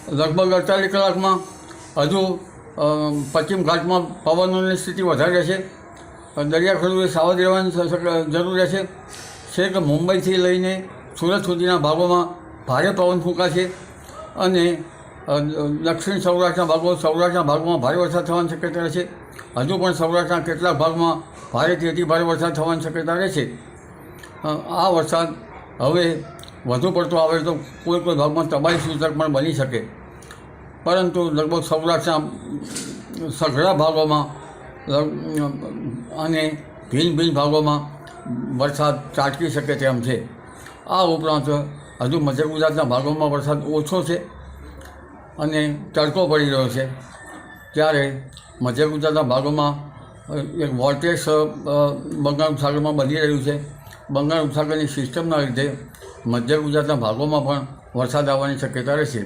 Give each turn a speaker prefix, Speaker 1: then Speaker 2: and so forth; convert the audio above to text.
Speaker 1: લગભગ 48 કલાકમાં હજુ પશ્ચિમ ઘાટમાં પવનોની સ્થિતિ વધારે રહેશે. દરિયાખેડૂએ સાવધ રહેવાની જરૂર રહેશે. છેક મુંબઈથી લઈને સુરત સુધીના ભાગોમાં ભારે પવન ફૂંકાશે અને દક્ષિણ સૌરાષ્ટ્રના ભાગોમાં ભારે વરસાદ થવાની શક્યતા રહેશે. હજુ પણ સૌરાષ્ટ્રના કેટલાક ભાગમાં ભારેથી અતિ ભારે વરસાદ થવાની શક્યતા રહેશે. આ વરસાદ હવે વધુ પડતો આવે તો કોઈ ભાગમાં તબાહી સૂચક પણ બની શકે, પરંતુ લગભગ સૌરાષ્ટ્રના સઘળા ભાગોમાં અને ભિન્ન ભાગોમાં વરસાદ ત્રાટકી શકે તેમ છે. આ ઉપરાંત હજુ મધ્ય ગુજરાતના ભાગોમાં વરસાદ ઓછો છે અને તડકો પડી રહ્યો છે, ત્યારે મધ્ય ગુજરાતના ભાગોમાં એક વોર્ટેક્સ બંગાળ ઉપસાગરમાં બની રહ્યું છે. બંગાળ ઉપસાગરની સિસ્ટમના લીધે મધ્ય ગુજરાતના ભાગોમાં પણ વરસાદ આવવાની શક્યતા રહેશે.